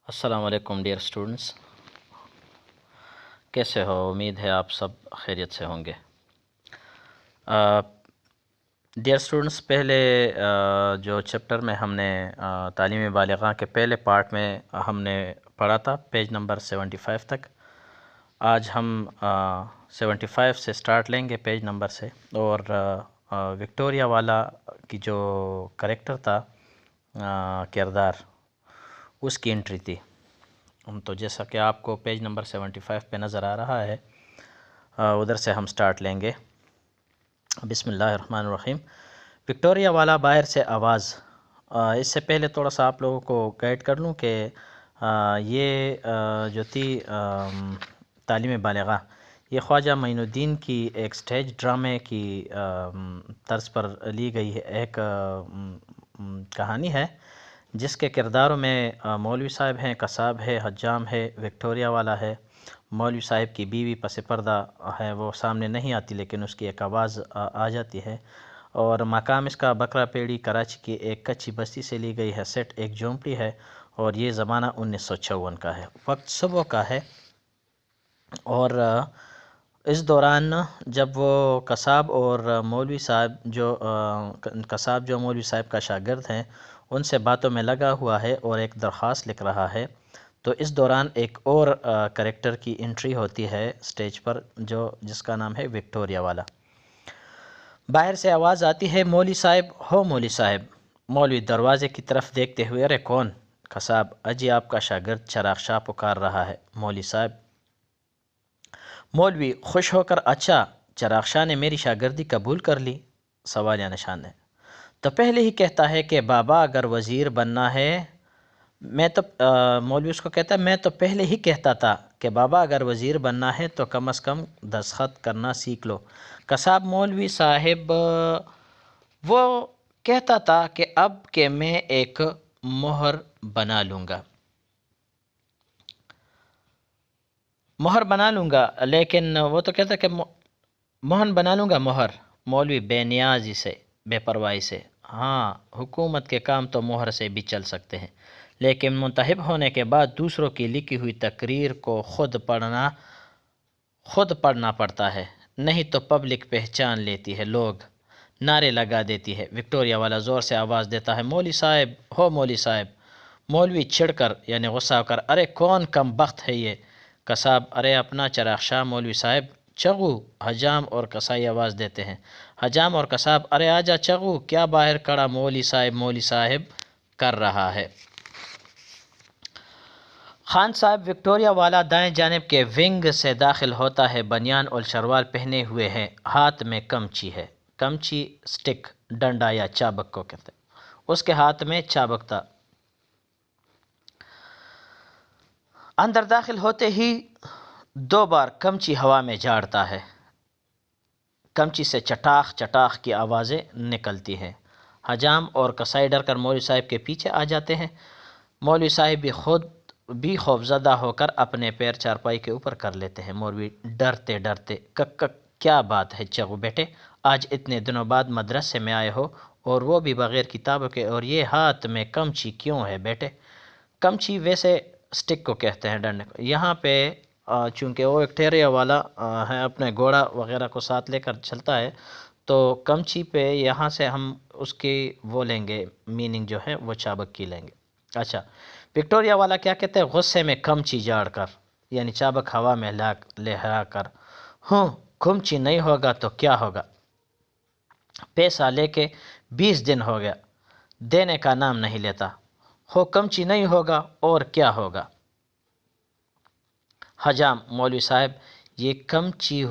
السلام علیکم dear students, کیسے ہو؟ امید ہے آپ سب خیریت سے ہوں گے۔ ڈیئر اسٹوڈنٹس، پہلے جو چیپٹر میں ہم نے تعلیم بالغاں کے پہلے پارٹ میں ہم نے پڑھا تھا پیج نمبر 75 تک۔ آج ہم 75 سے سٹارٹ لیں گے پیج نمبر سے، اور وکٹوریہ والا کی جو کریکٹر تھا، کردار، اس کی انٹری تھی۔ تو جیسا کہ آپ کو پیج نمبر 75 پہ نظر آ رہا ہے، ادھر سے ہم سٹارٹ لیں گے۔ بسم اللہ الرحمن الرحیم۔ وکٹوریہ والا باہر سے آواز۔ اس سے پہلے تھوڑا سا آپ لوگوں کو گائیڈ کر لوں کہ یہ جو تھی تعلیم بالغاں، یہ خواجہ معین الدین کی ایک سٹیج ڈرامے کی طرز پر لی گئی ہے ایک کہانی ہے، جس کے کرداروں میں مولوی صاحب ہیں، قصاب ہے، حجام ہے، وکٹوریہ والا ہے، مولوی صاحب کی بیوی پس پردہ ہے، وہ سامنے نہیں آتی لیکن اس کی ایک آواز آ جاتی ہے، اور مقام اس کا بکرا پیڑی کراچی کی ایک کچی بستی سے لی گئی ہے۔ سیٹ ایک جھونپڑی ہے، اور یہ زمانہ 1954 کا ہے، وقت صبح کا ہے، اور اس دوران جب وہ قصاب اور مولوی صاحب جو مولوی صاحب کا شاگرد ہیں، ان سے باتوں میں لگا ہوا ہے اور ایک درخواست لکھ رہا ہے، تو اس دوران ایک اور کریکٹر کی انٹری ہوتی ہے سٹیج پر، جس کا نام ہے وکٹوریہ والا۔ باہر سے آواز آتی ہے، مولوی صاحب ہو مولوی صاحب۔ مولوی دروازے کی طرف دیکھتے ہوئے، ارے کون؟ قصاب، اجی آپ کا شاگرد چراغ شاہ پکار رہا ہے۔ مولوی صاحب۔ مولوی خوش ہو کر، اچھا، چراغ شاہ نے میری شاگردی قبول کر لی؟ سوالیہ نشان ہے۔ تو پہلے ہی کہتا ہے کہ بابا اگر وزیر بننا ہے، مولوی اس کو کہتا ہے، میں تو پہلے ہی کہتا تھا کہ بابا اگر وزیر بننا ہے تو کم از کم دستخط کرنا سیکھ لو۔ قصاب، مولوی صاحب وہ کہتا تھا کہ اب کہ میں ایک مہر بنا لوں گا، لیکن وہ تو کہتا کہ مہر بنا لوں گا، مہر۔ مولوی بے نیازی سے، بے پرواہی سے، ہاں، حکومت کے کام تو مہر سے بھی چل سکتے ہیں، لیکن منتخب ہونے کے بعد دوسروں کی لکھی ہوئی تقریر کو خود پڑھنا پڑتا ہے، نہیں تو پبلک پہچان لیتی ہے، لوگ نعرے لگا دیتی ہے۔ وکٹوریہ والا زور سے آواز دیتا ہے، مولوی صاحب ہو مولوی صاحب۔ مولوی چھڑ کر یعنی غصہ ہو کر، ارے کون کم بخت ہے یہ؟ قصاب، ارے اپنا چراغ شاہ مولوی صاحب۔ چغو، حجام اور قصائی آواز دیتے ہیں۔ حجام اور قصاب، ارے آجا چغو، کیا باہر کھڑا مولوی صاحب کر رہا ہے؟ خان صاحب، وکٹوریہ والا دائیں جانب کے ونگ سے داخل ہوتا ہے، بنیان اور شلوار پہنے ہوئے ہے، ہاتھ میں کمچی ہے۔ کمچی سٹک، ڈنڈا یا چابک کو کہتے ہیں، اس کے ہاتھ میں چابک تھا۔ اندر داخل ہوتے ہی 2 بار کمچی ہوا میں جھاڑتا ہے، کمچی سے چٹاخ چٹاخ کی آوازیں نکلتی ہیں۔ حجام اور قصائی ڈر کر مولوی صاحب کے پیچھے آ جاتے ہیں۔ مولوی صاحب بھی خوفزدہ ہو کر اپنے پیر چارپائی کے اوپر کر لیتے ہیں۔ مولوی ڈرتے ڈرتے، کیا بات ہے چغو بیٹے، آج اتنے دنوں بعد مدرسے میں آئے ہو، اور وہ بھی بغیر کتابوں کے، اور یہ ہاتھ میں کمچی کیوں ہے بیٹے؟ کمچی ویسے سٹک کو کہتے ہیں، ڈنڈے کو۔ یہاں پہ چونکہ وہ وکٹوریہ والا ہے، اپنے گھوڑا وغیرہ کو ساتھ لے کر چلتا ہے، تو کمچی پہ یہاں سے ہم اس کی وہ لیں گے، میننگ جو ہے وہ چابک کی لیں گے۔ اچھا، وکٹوریہ والا کیا کہتے ہیں؟ غصے میں کمچی جھاڑ کر یعنی چابک ہوا میں لہرا کر، کمچی نہیں ہوگا تو کیا ہوگا؟ پیسہ لے کے 20 دن ہو گیا، دینے کا نام نہیں لیتا، کمچی نہیں ہوگا اور کیا ہوگا؟ حجام، مولوی صاحب، یہ کمچی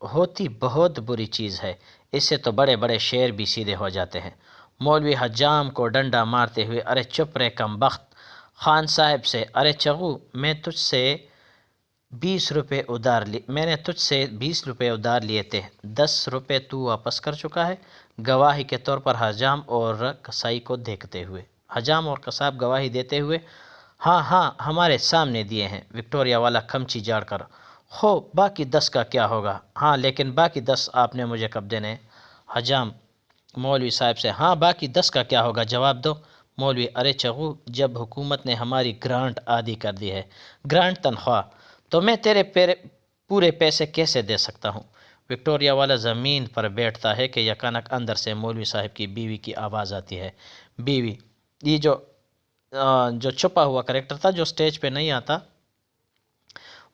ہوتی بہت بری چیز ہے، اس سے تو بڑے بڑے شیر بھی سیدھے ہو جاتے ہیں۔ مولوی حجام کو ڈنڈا مارتے ہوئے، ارے چپ رے کم بخت۔ خان صاحب سے، ارے چغو، میں نے تجھ سے 20 روپے ادھار لیے تھے، 10 روپے تو واپس کر چکا ہے؟ گواہی کے طور پر حجام اور قصائی کو دیکھتے ہوئے۔ حجام اور قصاب گواہی دیتے ہوئے، ہاں ہمارے سامنے دیے ہیں۔ وکٹوریہ والا کمچی جھاڑ کر، باقی 10 کا کیا ہوگا؟ ہاں، لیکن باقی 10 آپ نے مجھے کب دینے؟ حجام مولوی صاحب سے، ہاں باقی 10 کا کیا ہوگا، جواب دو۔ مولوی: ارے چغو، جب حکومت نے ہماری گرانٹ عادی کر دی ہے، گرانٹ تنخواہ، تو میں تیرے پورے پیسے کیسے دے سکتا ہوں؟ وکٹوریہ والا زمین پر بیٹھتا ہے کہ یکانک اندر سے مولوی صاحب کی بیوی کی آواز آتی ہے۔ بیوی، یہ جو چھپا ہوا کریکٹر تھا جو سٹیج پہ نہیں آتا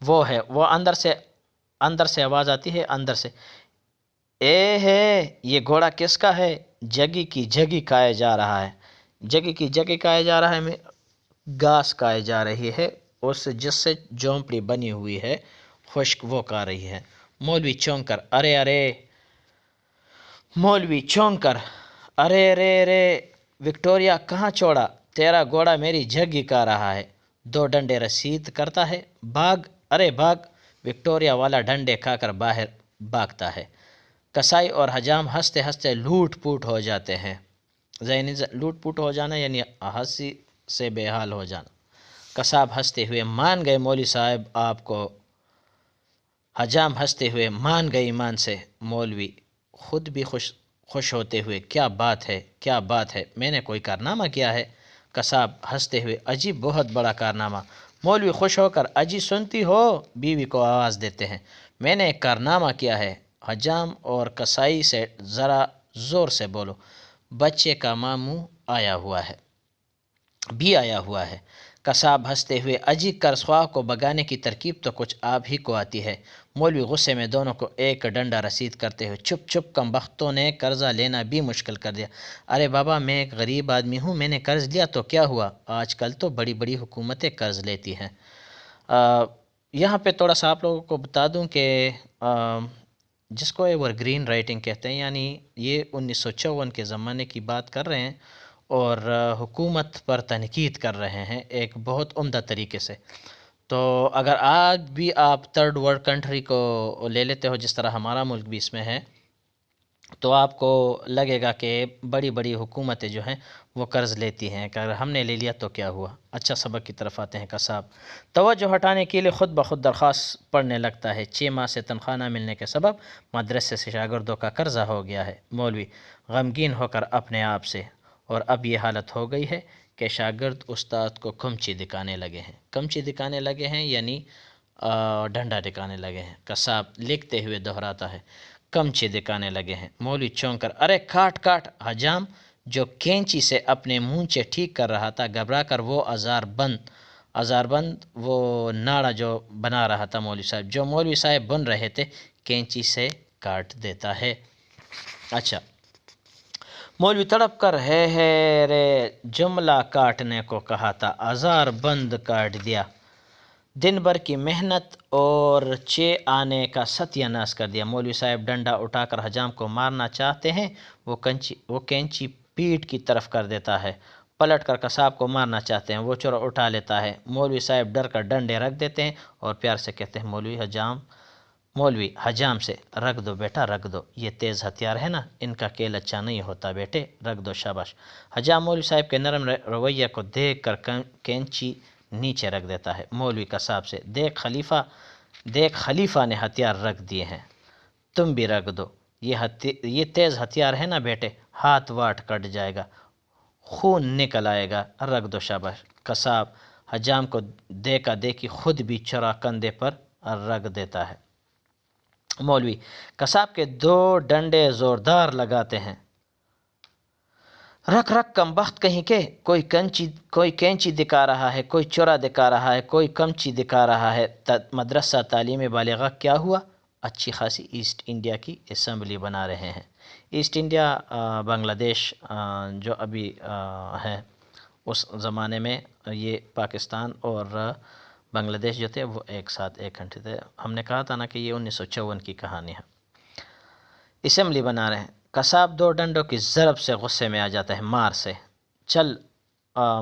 وہ ہے، وہ اندر سے آواز آتی ہے، اندر سے، اے ہے یہ گھوڑا کس کا ہے؟ جگی کی جگی کھائے جا رہا ہے، جگی کی جگی کھائے جا رہا ہے میں گھاس کھائے جا رہی ہے، اس جس سے جھونپڑی بنی ہوئی ہے خشک، وہ کھا رہی ہے۔ مولوی چونک کر، ارے ارے، مولوی چونک کر، ارے رے رے، وکٹوریہ کہاں چھوڑا؟ تیرا گھوڑا میری جھگی کھا رہا ہے۔ دو ڈنڈے رسید کرتا ہے، بھاگ، ارے بھاگ۔ وکٹوریہ والا ڈنڈے کھا کر باہر بھاگتا ہے۔ کسائی اور حجام ہنستے ہنستے لوٹ پوٹ ہو جاتے ہیں۔ لوٹ پوٹ ہو جانا یعنی ہنسی سے بے حال ہو جانا۔ قصاب ہنستے ہوئے، مان گئے مولوی صاحب آپ کو۔ حجام ہنستے ہوئے، مان گئے ایمان سے۔ مولوی خود بھی خوش ہوتے ہوئے، کیا بات ہے، کیا بات ہے، میں نے کوئی کارنامہ کیا ہے؟ قصاب ہنستے ہوئے، اجی بہت بڑا کارنامہ۔ مولوی خوش ہو کر، اجی سنتی ہو؟ بیوی کو آواز دیتے ہیں، میں نے ایک کارنامہ کیا ہے۔ حجام اور کسائی سے، ذرا زور سے بولو، بچے کا ماموں آیا ہوا ہے، بھی آیا ہوا ہے۔ قصاب ہنستے ہوئے، اجی قرض خواہ کو بگانے کی ترکیب تو کچھ آپ ہی کو آتی ہے۔ مولوی غصے میں دونوں کو ایک ڈنڈا رسید کرتے ہوئے، چپ چپ، کم بختوں نے قرضہ لینا بھی مشکل کر دیا۔ ارے بابا، میں ایک غریب آدمی ہوں، میں نے قرض لیا تو کیا ہوا؟ آج کل تو بڑی بڑی حکومتیں قرض لیتی ہیں۔ یہاں پہ تھوڑا سا آپ لوگوں کو بتا دوں کہ جس کو ایور گرین رائٹنگ کہتے ہیں، یعنی یہ 1954 کے زمانے کی بات کر رہے ہیں اور حکومت پر تنقید کر رہے ہیں ایک بہت عمدہ طریقے سے۔ تو اگر آج بھی آپ تھرڈ ورلڈ کنٹری کو لے لیتے ہو، جس طرح ہمارا ملک بھی اس میں ہے، تو آپ کو لگے گا کہ بڑی بڑی حکومتیں جو ہیں وہ قرض لیتی ہیں، کہ اگر ہم نے لے لیا تو کیا ہوا۔ اچھا، سبق کی طرف آتے ہیں۔ قصاب توجہ ہٹانے کے لیے خود بخود درخواست پڑھنے لگتا ہے۔ 6 ماہ سے تنخواہ نہ ملنے کے سبب مدرسے سے شاگردوں کا قرضہ ہو گیا ہے۔ مولوی غمگین ہو کر اپنے آپ سے، اور اب یہ حالت ہو گئی ہے کہ شاگرد استاد کو کمچی دکھانے لگے ہیں۔ کمچی دکھانے لگے ہیں یعنی ڈنڈا دکھانے لگے ہیں۔ قصاب لکھتے ہوئے دہراتا ہے، کمچی دکھانے لگے ہیں۔ مولوی چونک کر، ارے کاٹ کاٹ۔ حجام جو کینچی سے اپنے مونچھے ٹھیک کر رہا تھا، گھبرا کر وہ آزار بند وہ ناڑا جو بنا رہا تھا مولوی صاحب بن رہے تھے، کینچی سے کاٹ دیتا ہے۔ اچھا، مولوی تڑپ کر، ہے رے، جملہ کاٹنے کو کہا تھا، آزار بند کاٹ دیا۔ دن بھر کی محنت اور آنے کا ستیہ ناش کر دیا۔ مولوی صاحب ڈنڈا اٹھا کر حجام کو مارنا چاہتے ہیں، وہ کینچی پیٹھ کی طرف کر دیتا ہے۔ پلٹ کر قصاب کو مارنا چاہتے ہیں، وہ چورا اٹھا لیتا ہے۔ مولوی صاحب ڈر کر ڈنڈے رکھ دیتے ہیں اور پیار سے کہتے ہیں، مولوی حجام سے، رکھ دو بیٹا، رکھ دو، یہ تیز ہتھیار ہے نا، ان کا کیل اچھا نہیں ہوتا بیٹے، رکھ دو، شاباش۔ حجام مولوی صاحب کے نرم رویہ کو دیکھ کر کینچی نیچے رکھ دیتا ہے۔ مولوی قصاب سے، دیکھ خلیفہ نے ہتھیار رکھ دیے ہیں، تم بھی رکھ دو، یہ تیز ہتھیار ہے نا بیٹے، ہاتھ واٹ کٹ جائے گا، خون نکل آئے گا، رکھ دو، شاباش۔ قصاب حجام کو دیکھا دیکھی خود بھی چرا کندھے پر رکھ دیتا ہے۔ مولوی قصاب کے 2 ڈنڈے زوردار لگاتے ہیں۔ رکھ رکھ، کم بخت کہیں کے، کوئی کینچی دکھا رہا ہے، کوئی چورا دکھا رہا ہے، کوئی کمچی دکھا رہا ہے۔ مدرسہ تعلیم بالغہ کیا ہوا؟ اچھی خاصی ایسٹ انڈیا کی اسمبلی بنا رہے ہیں۔ ایسٹ انڈیا بنگلہ دیش جو ابھی ہے، اس زمانے میں یہ پاکستان اور بنگلہ دیش جو تھے وہ ایک ساتھ ایک کنٹری تھے۔ ہم نے کہا تھا نا کہ یہ 1954 کی کہانی ہے۔ اسمبلی بنا رہے ہیں۔ قصاب 2 ڈنڈوں کی ضرب سے غصے میں آ جاتا ہے، مار سے، چل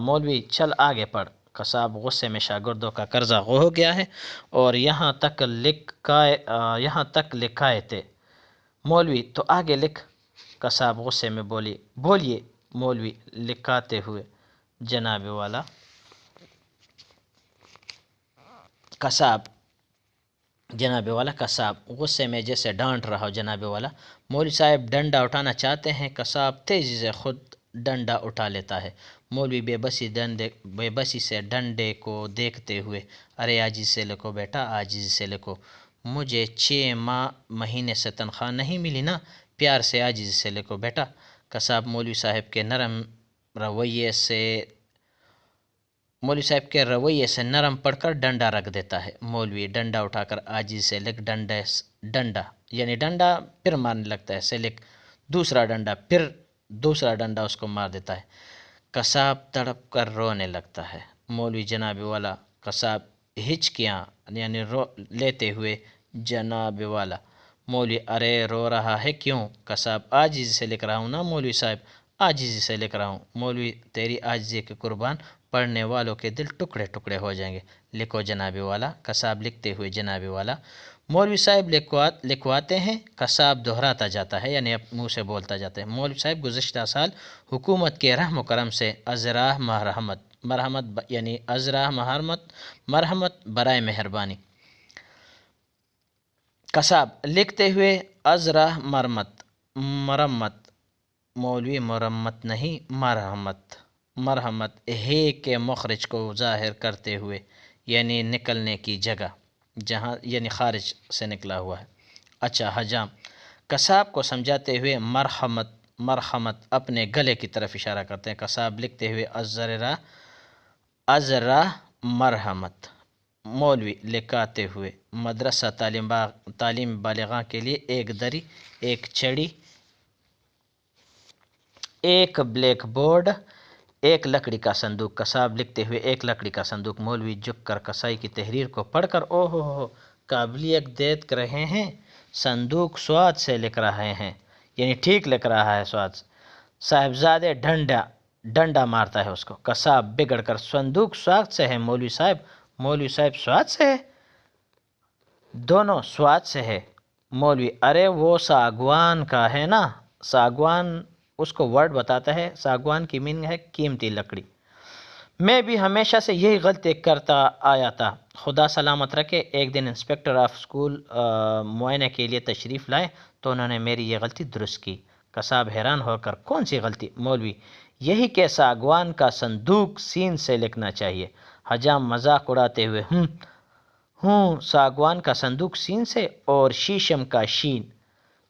مولوی چل آگے پڑھ۔ قصاب غصے میں شاگردوں کا قرضہ ہو گیا ہے اور یہاں تک لکھائے تھے۔ مولوی تو آگے لکھ۔ قصاب غصے میں بولیے۔ مولوی لکھاتے ہوئے، جناب والا۔ قصاب غصے میں جیسے ڈانٹ رہا ہو، جناب والا۔ مولوی صاحب ڈنڈا اٹھانا چاہتے ہیں، قصاب تیزی سے خود ڈنڈا اٹھا لیتا ہے۔ مولوی بے بسی سے ڈنڈے کو دیکھتے ہوئے، ارے عاجزی سے لکھو بیٹا، عاجزی سے لکھو، مجھے 6 مہینے سے تنخواہ نہیں ملی نا، پیار سے عاجزی سے لکھو بیٹا۔ قصاب مولوی صاحب کے رویے سے نرم پڑ کر ڈنڈا رکھ دیتا ہے۔ مولوی ڈنڈا اٹھا کر عاجزی سے لکھ، ڈنڈا یعنی ڈنڈا پھر مارنے لگتا ہے، سے لکھ دوسرا ڈنڈا، پھر دوسرا ڈنڈا اس کو مار دیتا ہے۔ قصاب تڑپ کر رونے لگتا ہے۔ مولوی جناب والا، قصاب ہچکیاں یعنی لیتے ہوئے، جناب والا۔ مولوی ارے رو رہا ہے کیوں؟ قصاب عاجزی سے لکھ رہا ہوں نا مولوی صاحب، عاجزی سے لکھ رہا ہوں۔ مولوی تیری عاجزی کے قربان پڑھنے والوں کے دل ٹکڑے ٹکڑے ہو جائیں گے، لکھو جناب والا۔ قصاب لکھتے ہوئے، جناب والا۔ مولوی صاحب لکھواتے ہیں، قصاب دہراتا جاتا ہے یعنی منہ سے بولتا جاتا ہے۔ مولوی صاحب گزشتہ سال حکومت کے رحم و کرم سے ازراہ مرحمت یعنی ازراہ مرحمت برائے مہربانی۔ قصاب لکھتے ہوئے، ازراہ مرمت، مولوی مرمت نہیں مرحمت ہے کے مخرج کو ظاہر کرتے ہوئے، یعنی نکلنے کی جگہ، جہاں یعنی خارج سے نکلا ہوا ہے۔ اچھا حجام قصاب کو سمجھاتے ہوئے، مرحمت اپنے گلے کی طرف اشارہ کرتے ہیں۔ قصاب لکھتے ہوئے، ازراہ مرحمت۔ مولوی لکھاتے ہوئے، مدرسہ تعلیم بالغاں کے لیے ایک دری، ایک چھڑی، ایک بلیک بورڈ، ایک لکڑی کا صندوق۔ قصاب لکھتے ہوئے، ایک لکڑی کا صندوق۔ مولوی جھک کر قصائی کی تحریر کو پڑھ کر، او ہو قابلیت دیکھ رہے ہیں، صندوق سواد سے لکھ رہے ہیں، یعنی ٹھیک لکھ رہا ہے سواد۔ صاحبزادے ڈنڈا مارتا ہے اس کو۔ قصاب بگڑ کر، صندوق سواد سے ہے مولوی صاحب، مولوی صاحب سواد سے ہے، دونوں سواد سے ہے۔ مولوی ارے وہ ساگوان کا ہے نا، ساگوان اس کو ورڈ بتاتا ہے، ساگوان کی میننگ ہے قیمتی لکڑی۔ میں بھی ہمیشہ سے یہی غلطی کرتا آیا تھا، خدا سلامت رکھے۔ ایک دن انسپکٹر آف اسکول معائنے کے لیے تشریف لائے تو انہوں نے میری یہ غلطی درست کی۔ قصاب حیران ہو کر، کون سی غلطی؟ مولوی یہی کہ ساگوان کا صندوق سین سے لکھنا چاہیے۔ حجام مذاق اڑاتے ہوئے، ساگوان کا صندوق سین سے اور شیشم کا شین۔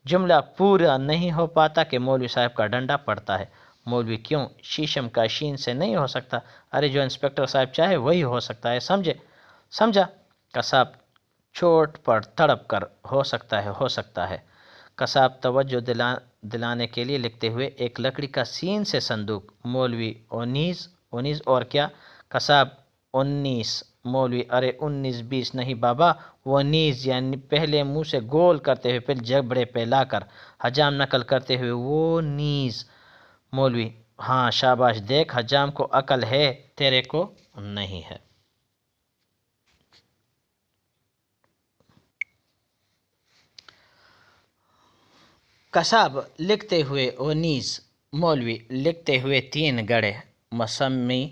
جملہ پورا نہیں ہو پاتا کہ مولوی صاحب کا ڈنڈا پڑتا ہے۔ مولوی کیوں؟ شیشم کا شین سے نہیں ہو سکتا، ارے جو انسپکٹر صاحب چاہے وہی ہو سکتا ہے، سمجھا؟ قصاب چوٹ پر تڑپ کر، ہو سکتا ہے۔ قصاب توجہ دلانے کے لیے لکھتے ہوئے، ایک لکڑی کا سین سے صندوق۔ مولوی 19 اور کیا؟ قصاب 19۔ مولوی ارے 19-20 نہیں بابا، وہ نیز یعنی پہلے منہ سے گول کرتے ہوئے پھر جبڑے پہ لا کر۔ حجام نقل کرتے ہوئے، وہ نیز۔ مولوی ہاں شاباش، دیکھ حجام کو عقل ہے، تیرے کو نہیں ہے۔ قصاب لکھتے ہوئے، وہ نیز۔ مولوی لکھتے ہوئے، 3 گڑھے مسمی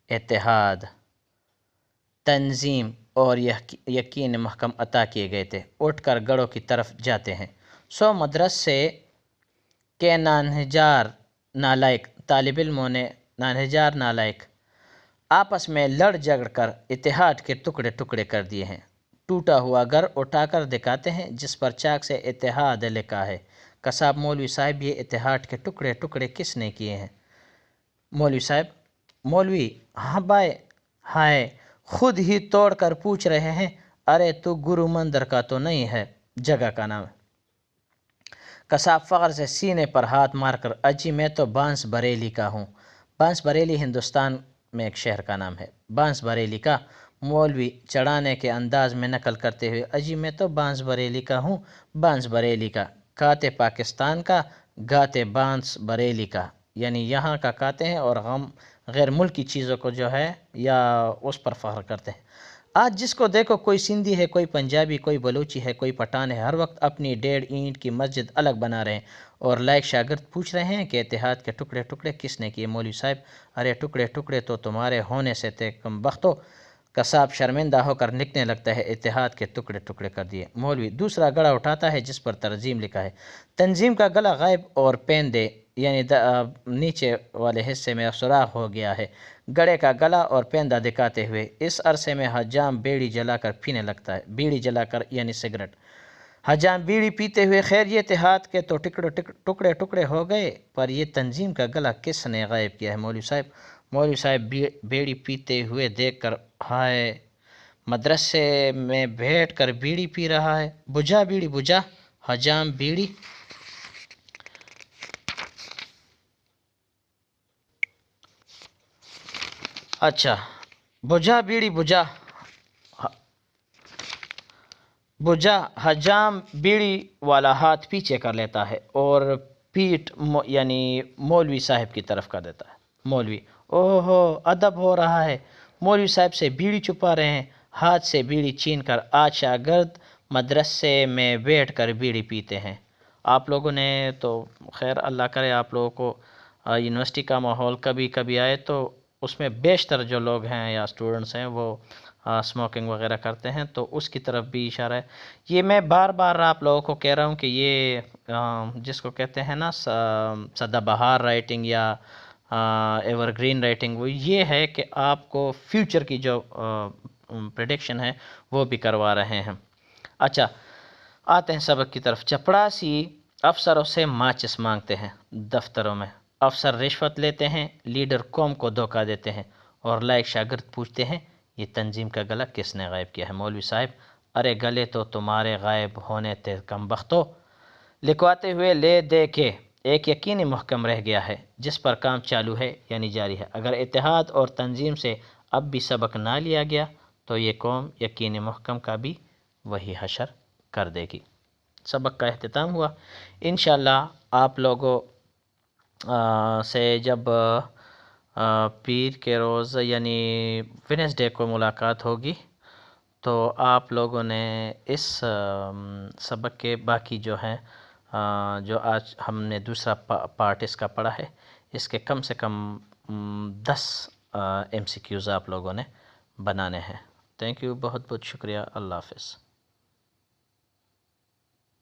اتحاد، تنظیم اور یقین محکم عطا کیے گئے تھے، اٹھ کر گڑھوں کی طرف جاتے ہیں۔ سو مدرسے کے نانہجار نالائق طالب علموں نے آپس میں لڑ جھگڑ کر اتحاد کے ٹکڑے ٹکڑے کر دیے ہیں۔ ٹوٹا ہوا گھر اٹھا کر دکھاتے ہیں جس پر چاک سے اتحاد لکھا ہے۔ قصاب مولوی صاحب یہ اتحاد کے ٹکڑے ٹکڑے کس نے کیے ہیں؟ مولوی صاحب مولوی ہاں بھائی، ہائے خود ہی توڑ کر پوچھ رہے ہیں، ارے تو گرو مندر کا تو نہیں ہے، جگہ کا نام ہے۔ قصاب فخر سے سینے پر ہاتھ مار کر، اجی میں تو بانس بریلی کا ہوں۔ بانس بریلی ہندوستان میں ایک شہر کا نام ہے۔ بانس بریلی کا؟ مولوی چڑھانے کے انداز میں نقل کرتے ہوئے، اجی میں تو بانس بریلی کا ہوں، بانس بریلی کا، کھاتے پاکستان کا، گاتے بانس بریلی کا، یعنی یہاں کا کھاتے ہیں اور غیر ملکی چیزوں کو جو ہے یا اس پر فخر کرتے ہیں۔ آج جس کو دیکھو، کوئی سندھی ہے، کوئی پنجابی، کوئی بلوچی ہے، کوئی پٹھان ہے، ہر وقت اپنی 1.5 اینٹ کی مسجد الگ بنا رہے ہیں اور لائق شاگرد پوچھ رہے ہیں کہ اتحاد کے ٹکڑے ٹکڑے کس نے کیے؟ مولوی صاحب ارے ٹکڑے ٹکڑے تو تمہارے ہونے سے تھے کم بختو۔ قصاب شرمندہ ہو کر لکھنے لگتا ہے، اتحاد کے ٹکڑے ٹکڑے کر دیے۔ مولوی دوسرا گڑھا اٹھاتا ہے جس پر تنظیم لکھا ہے۔ تنظیم کا گلا غائب اور پین دے یعنی نیچے والے حصے میں سوراخ ہو گیا ہے گڑے کا گلا اور پیندہ دکھاتے ہوئے۔ اس عرصے میں حجام بیڑی جلا کر پینے لگتا ہے، بیڑی جلا کر یعنی سگریٹ۔ حجام بیڑی پیتے ہوئے خیریت ہاتھ کے تو ٹکڑے ٹکڑے ہو گئے، پر یہ تنظیم کا گلا کس نے غائب کیا ہے؟ مولوی صاحب بیڑی پیتے ہوئے دیکھ کر، ہائے مدرسے میں بیٹھ کر بیڑی پی رہا ہے، بجھا بیڑی بجھا، حجام بیڑی۔ اچھا، بجھا بیڑی بجھا، بجھا۔ حجام بیڑی والا ہاتھ پیچھے کر لیتا ہے اور پیٹ یعنی مولوی صاحب کی طرف کر دیتا ہے۔ مولوی، اوہ ہو ادب ہو رہا ہے، مولوی صاحب سے بیڑی چھپا رہے ہیں۔ ہاتھ سے بیڑی چھین کر آج شاگرد مدرسے میں بیٹھ کر بیڑی پیتے ہیں۔ آپ لوگوں نے تو خیر اللہ کرے آپ لوگوں کو یونیورسٹی کا ماحول کبھی کبھی آئے تو اس میں بیشتر جو لوگ ہیں یا اسٹوڈنٹس ہیں وہ اسموکنگ وغیرہ کرتے ہیں، تو اس کی طرف بھی اشارہ ہے۔ یہ میں بار بار آپ لوگوں کو کہہ رہا ہوں کہ یہ جس کو کہتے ہیں نا سدا بہار رائٹنگ یا ایور گرین رائٹنگ، وہ یہ ہے کہ آپ کو فیوچر کی جو پریڈکشن ہے وہ بھی کروا رہے ہیں۔ اچھا، آتے ہیں سبق کی طرف۔ چپڑاسی افسروں سے ماچس مانگتے ہیں دفتروں میں، افسر رشوت لیتے ہیں، لیڈر قوم کو دھوکہ دیتے ہیں، اور لائق شاگرد پوچھتے ہیں یہ تنظیم کا گلا کس نے غائب کیا ہے؟ مولوی صاحب، ارے گلے تو تمہارے غائب ہونے تھے کم بختو۔ لکھواتے ہوئے لے دے کے ایک یقینی محکم رہ گیا ہے جس پر کام چالو ہے یعنی جاری ہے۔ اگر اتحاد اور تنظیم سے اب بھی سبق نہ لیا گیا تو یہ قوم یقینی محکم کا بھی وہی حشر کر دے گی۔ سبق کا اختتام ہوا۔ انشاءاللہ آپ لوگوں سے جب پیر کے روز یعنی وینسڈے کو ملاقات ہوگی تو آپ لوگوں نے اس سبق کے باقی جو ہیں جو آج ہم نے دوسرا پارٹ اس کا پڑھا ہے، اس کے کم سے کم 10 MCQs آپ لوگوں نے بنانے ہیں۔ تھینک یو، بہت بہت شکریہ، اللہ حافظ۔